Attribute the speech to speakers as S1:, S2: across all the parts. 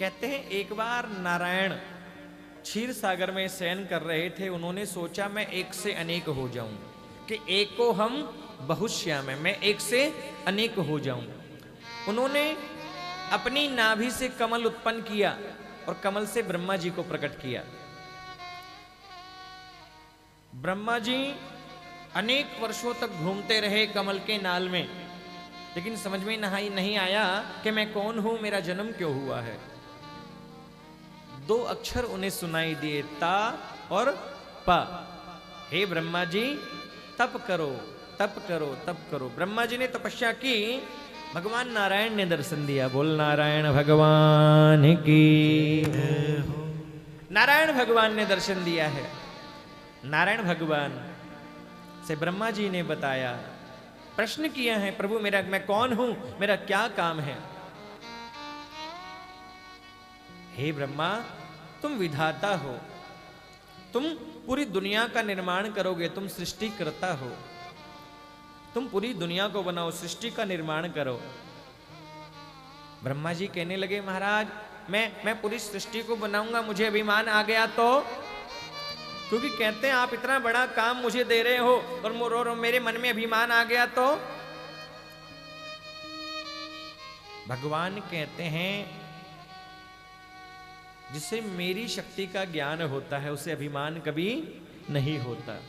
S1: कहते हैं एक बार नारायण क्षीर सागर में शयन कर रहे थे। उन्होंने सोचा मैं एक से अनेक हो जाऊं, कि एक को हम बहुश्याम है, मैं एक से अनेक हो जाऊं। उन्होंने अपनी नाभि से कमल उत्पन्न किया और कमल से ब्रह्मा जी को प्रकट किया। ब्रह्मा जी अनेक वर्षों तक घूमते रहे कमल के नाल में, लेकिन समझ में नहीं आया कि मैं कौन हूं, मेरा जन्म क्यों हुआ है। दो अक्षर उन्हें सुनाई दिए, ता और पा। हे ब्रह्मा जी तप करो, तप करो, तप करो। ब्रह्मा जी ने तपस्या की, भगवान नारायण ने दर्शन दिया। बोल नारायण भगवान की। नारायण भगवान ने दर्शन दिया है। नारायण भगवान से ब्रह्मा जी ने बताया, प्रश्न किया है, प्रभु मेरा मैं कौन हूं, मेरा क्या काम है। हे ब्रह्मा तुम विधाता हो, तुम पूरी दुनिया का निर्माण करोगे, तुम सृष्टि करता हो, तुम पूरी दुनिया को बनाओ, सृष्टि का निर्माण करो। ब्रह्मा जी कहने लगे, महाराज मैं पूरी सृष्टि को बनाऊंगा, मुझे अभिमान आ गया तो? क्योंकि कहते हैं आप इतना बड़ा काम मुझे दे रहे हो और मेरे मन में अभिमान आ गया तो? भगवान कहते हैं जिसे मेरी शक्ति का ज्ञान होता है उसे अभिमान कभी नहीं होता।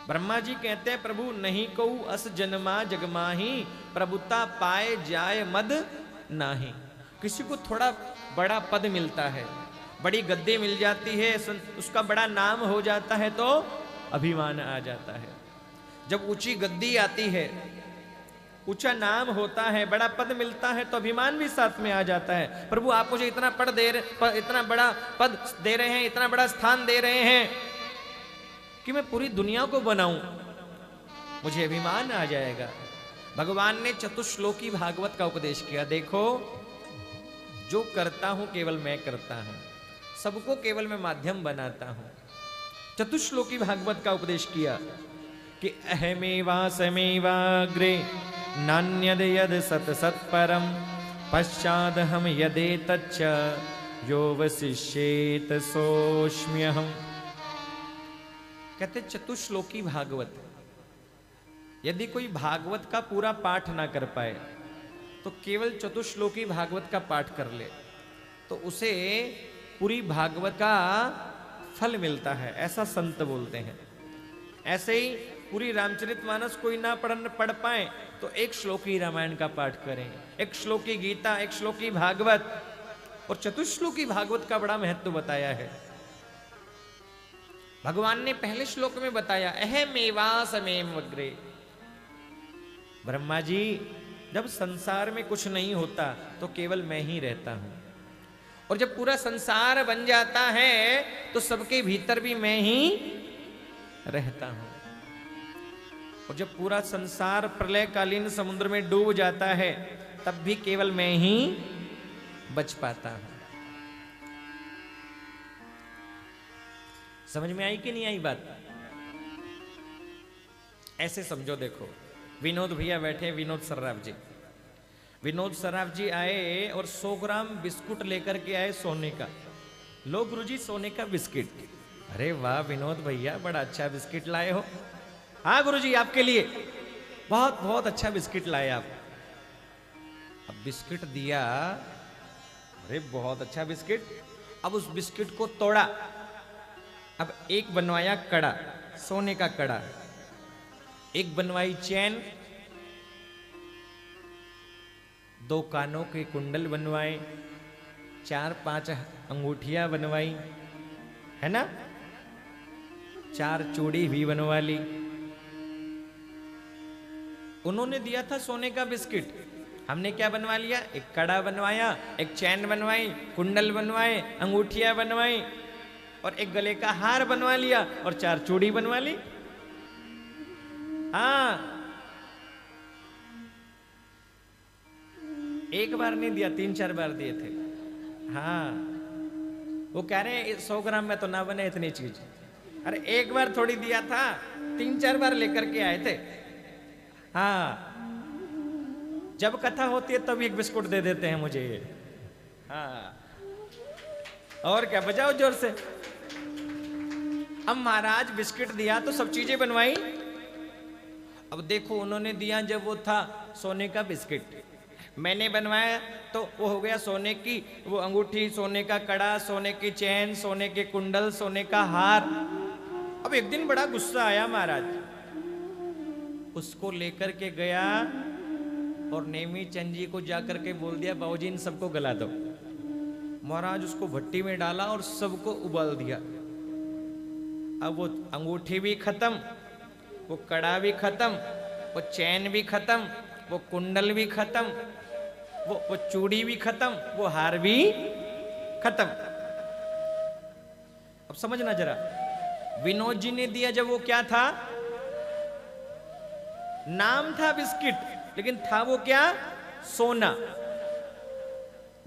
S1: ब्रह्मा जी कहते हैं, प्रभु नहीं को अस जन्मा जगमाही, प्रभुता पाए जाए मद नाही। किसी को थोड़ा बड़ा पद मिलता है, बड़ी गद्दी मिल जाती है, उसका बड़ा नाम हो जाता है तो अभिमान आ जाता है। जब ऊंची गद्दी आती है, ऊंचा नाम होता है, बड़ा पद मिलता है तो अभिमान भी साथ में आ जाता है। प्रभु आप मुझे इतना पद दे रहे, इतना बड़ा पद दे रहे हैं, इतना बड़ा स्थान दे रहे हैं कि मैं पूरी दुनिया को बनाऊं, मुझे अभिमान आ जाएगा। भगवान ने चतुश्लोकी भागवत का उपदेश किया। देखो जो करता हूं केवल मैं करता हूं, सबको केवल मैं माध्यम बनाता हूं। चतुश्लोकी भागवत का उपदेश किया कि अहमेवासमेवाग्रे नान्यद यद सत सत्परम पश्चाद हम यदे तच्च यो वशिष्येत सोष्म्यहम्। कहते चतुश्लोकी भागवत, यदि कोई भागवत का पूरा पाठ ना कर पाए तो केवल चतुश्लोकी भागवत का पाठ कर ले तो उसे पूरी भागवत का फल मिलता है, ऐसा संत बोलते हैं। ऐसे ही पूरी रामचरितमानस कोई ना पढ़ पाए तो एक श्लोकी रामायण का पाठ करें, एक श्लोकी गीता, एक श्लोकी भागवत। और चतुश्लोकी भागवत का बड़ा महत्व बताया है। भगवान ने पहले श्लोक में बताया, अहमेवासमेव अग्रे। ब्रह्मा जी जब संसार में कुछ नहीं होता तो केवल मैं ही रहता हूं, और जब पूरा संसार बन जाता है तो सबके भीतर भी मैं ही रहता हूं। और जब पूरा संसार प्रलयकालीन समुद्र में डूब जाता है तब भी केवल मैं ही बच पाता हूं। समझ में आई कि नहीं आई बात? ऐसे समझो, देखो विनोद भैया बैठे, विनोद सर्राफ जी। विनोद सर्राफ जी आए और 100 ग्राम बिस्कुट लेकर के आए सोने का। लो गुरुजी सोने का बिस्किट। अरे वाह विनोद भैया बड़ा अच्छा बिस्किट लाए हो। हाँ गुरुजी आपके लिए बहुत बहुत अच्छा बिस्किट लाए आप। अब बिस्किट दिया, अरे बहुत अच्छा बिस्किट। अब उस बिस्किट को तोड़ा, अब एक बनवाया कड़ा, सोने का कड़ा, एक बनवाई चैन, 2 कानों के कुंडल बनवाए, 4-5 अंगूठियां बनवाई, है ना, 4 चूड़ी भी बनवा ली। उन्होंने दिया था सोने का बिस्किट, हमने क्या बनवा लिया? एक कड़ा बनवाया, एक चैन बनवाई, कुंडल बनवाए, अंगूठियां बनवाई और एक गले का हार बनवा लिया और 4 चूड़ी बनवा ली। हाँ, एक बार नहीं दिया, 3-4 बार दिए थे। हाँ, वो कह रहे हैं 100 ग्राम में तो ना बने इतनी चीज। अरे एक बार थोड़ी दिया था, 3-4 बार लेकर के आए थे। हाँ, जब कथा होती है तब एक बिस्कुट दे देते हैं मुझे। हाँ, और क्या, बजाओ जोर से। अब महाराज बिस्किट दिया तो सब चीजें बनवाई। अब देखो उन्होंने दिया जब वो था सोने का बिस्किट, मैंने बनवाया तो वो हो गया सोने की वो अंगूठी, सोने का कड़ा, सोने की चैन, सोने के कुंडल, सोने का हार। अब एक दिन बड़ा गुस्सा आया महाराज, उसको लेकर के गया और नेमी चंद जी को जाकर के बोल दिया बाबूजी इन सबको गला दो। महाराज उसको भट्टी में डाला और सबको उबाल दिया। अब वो अंगूठी भी खत्म, वो कड़ा भी खत्म, वो चैन भी खत्म, वो कुंडल भी खत्म, वो चूड़ी भी खत्म, वो हार भी खत्म। अब समझना जरा, विनोद जी ने दिया जब वो क्या था, नाम था बिस्किट, लेकिन था वो क्या, सोना।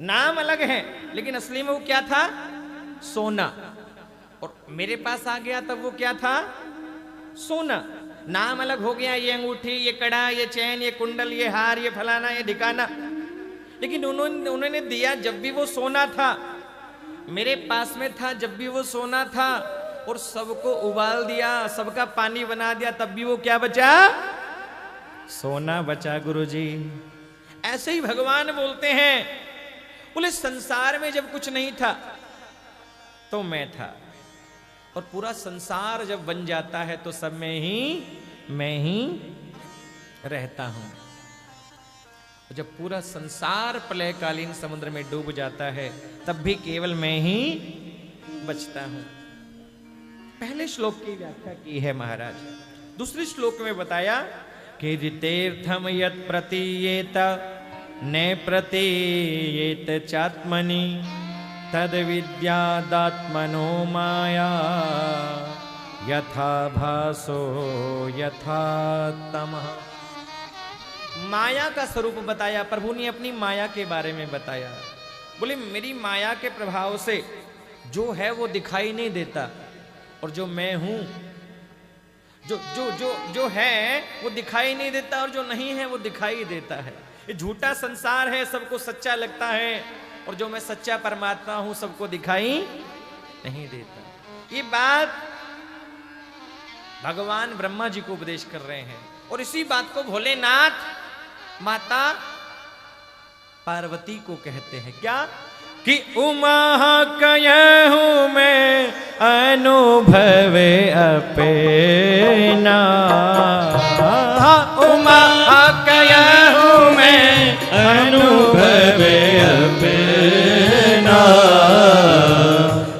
S1: नाम अलग है लेकिन असली में वो क्या था, सोना। और मेरे पास आ गया तब वो क्या था, सोना। नाम अलग हो गया, ये अंगूठी, ये कड़ा, ये चैन, ये कुंडल, ये हार, ये फलाना, ये ढिकाना। लेकिन उन्होंने दिया जब भी वो सोना था, मेरे पास में था जब भी वो सोना था, और सबको उबाल दिया, सबका पानी बना दिया, तब भी वो क्या बचा, सोना बचा। गुरुजी ऐसे ही भगवान बोलते हैं, बोले संसार में जब कुछ नहीं था तो मैं था, और पूरा संसार जब बन जाता है तो सब में ही मैं ही रहता हूं। जब पूरा संसार प्रलयकालीन समुद्र में डूब जाता है तब भी केवल मैं ही बचता हूं। पहले श्लोक की व्याख्या की है महाराज। दूसरे श्लोक में बताया कि ऋतेर्थम यत् प्रतीयेत न प्रतीयेत चात्मनि तद विद्यादात्मनो माया यथा भासो यथा तमः। माया का स्वरूप बताया, प्रभु ने अपनी माया के बारे में बताया। बोले मेरी माया के प्रभाव से जो है वो दिखाई नहीं देता, और जो मैं हूं, जो जो जो जो है वो दिखाई नहीं देता, और जो नहीं है वो दिखाई देता है। ये झूठा संसार है, सबको सच्चा लगता है, और जो मैं सच्चा परमात्मा हूं सबको दिखाई नहीं देता। ये बात भगवान ब्रह्मा जी को उपदेश कर रहे हैं, और इसी बात को भोलेनाथ माता पार्वती को कहते हैं क्या, कि उमा कहूं मैं अनुभवे अपना, उमा कहूं मैं अनुभवे अपना,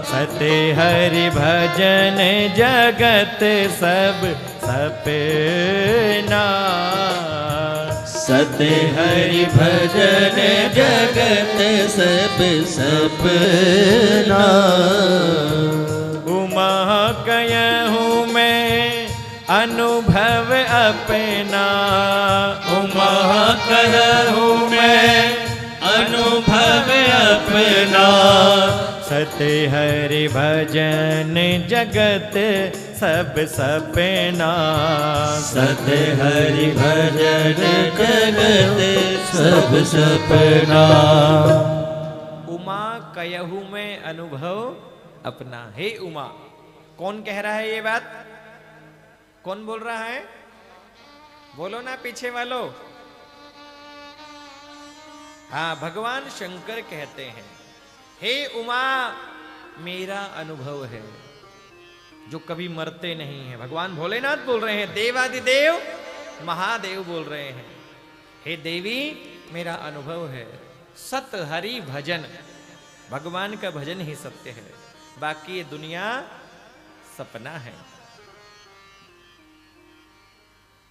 S1: सते हरि भजन जगत सब सपना,
S2: सते हरि भजन जगत सब सपना,
S1: उमा कहूं मैं अनुभव अपना,
S2: उमा कहूं मैं अनुभव अपना,
S1: सते हरि भजन जगत सब सपना,
S2: सते हरि भजन जगत सब सपना।
S1: उमा कहूं मैं अनुभव अपना। हे उमा, कौन कह रहा है ये बात, कौन बोल रहा है, बोलो ना पीछे वालों। हाँ, भगवान शंकर कहते हैं, हे उमा मेरा अनुभव है, जो कभी मरते नहीं है। भगवान भोलेनाथ बोल रहे हैं, देवादिदेव महादेव बोल रहे हैं, हे देवी मेरा अनुभव है। सत हरि भजन, भगवान का भजन ही सत्य है, बाकी ये दुनिया सपना है।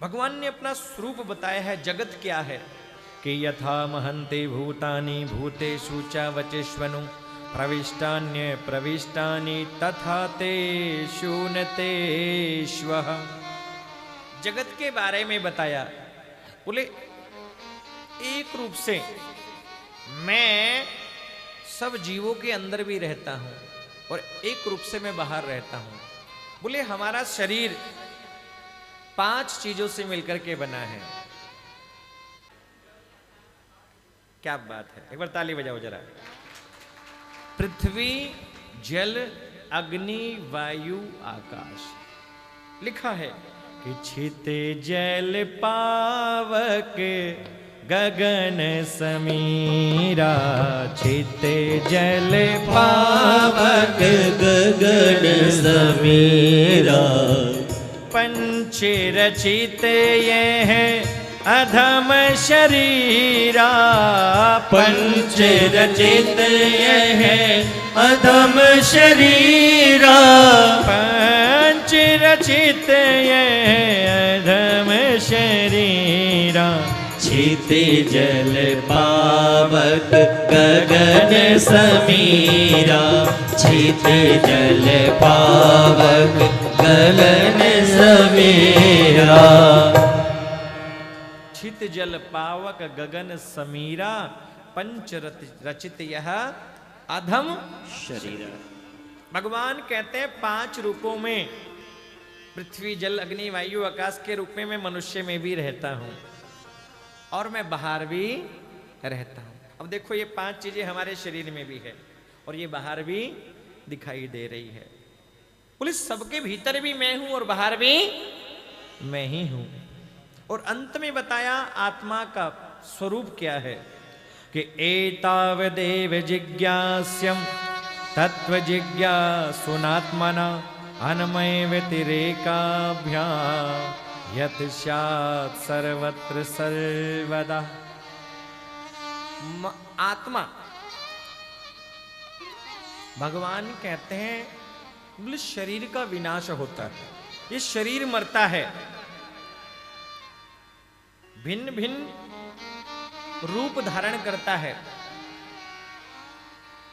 S1: भगवान ने अपना स्वरूप बताया है, जगत क्या है, कि यथा महन्ते भूतानि भूतेषु च वचेष्वनु प्रविष्टान्य प्रविष्टानि तथा तेषु न तेष्वः। जगत के बारे में बताया। बोले एक रूप से मैं सब जीवों के अंदर भी रहता हूं, और एक रूप से मैं बाहर रहता हूं। बोले हमारा शरीर 5 चीजों से मिलकर के बना है। क्या बात है, एक बार ताली बजाओ जरा। पृथ्वी जल अग्नि वायु आकाश। लिखा है कि छिते जल पावक गगन समीरा, छिते जल
S2: पावक गगन समीरा,
S1: पंच रचित ये है अधम शरीरा,
S2: पंच रचित ये है अधम शरीरा,
S1: पंच रचित ये है अधम शरीरा,
S2: छिते जल पावक गगन समीरा, छिते जल पावक गगन समीरा,
S1: छित जल पावक गगन समीरा, पंच रचित यह अधम
S2: शरीर।
S1: भगवान कहते हैं 5 रूपों में, पृथ्वी जल अग्नि वायु आकाश के रूप में मैं मनुष्य में भी रहता हूं और मैं बाहर भी रहता हूं। अब देखो ये 5 चीजें हमारे शरीर में भी है और ये बाहर भी दिखाई दे रही है। पुलिस सबके भीतर भी मैं हूं और बाहर भी मैं ही हूं। और अंत में बताया आत्मा का स्वरूप क्या है कि एतावदेव जिज्ञास्यम तत्व जिज्ञासुनात्मना अनमय व्यतिरेकाभ्या यत् स्यात् सर्वत्र सर्वदा। आत्मा भगवान कहते हैं बोले शरीर का विनाश होता है, ये शरीर मरता है, भिन्न भिन्न रूप धारण करता है।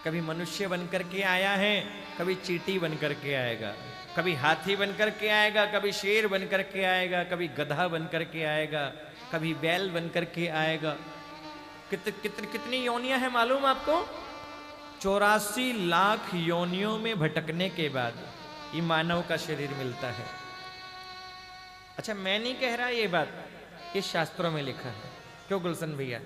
S1: कभी मनुष्य बनकर के आया है, कभी चींटी बनकर के आएगा, कभी हाथी बनकर के आएगा, कभी शेर बनकर के आएगा, कभी गधा बनकर के आएगा, कभी बैल बनकर के आएगा। कितनी योनियां हैं मालूम आपको? 84 लाख योनियों में भटकने के बाद ये मानव का शरीर मिलता है। अच्छा मैं नहीं कह रहा ये बात, ये शास्त्रों में लिखा है। क्यों गुलशन भैया?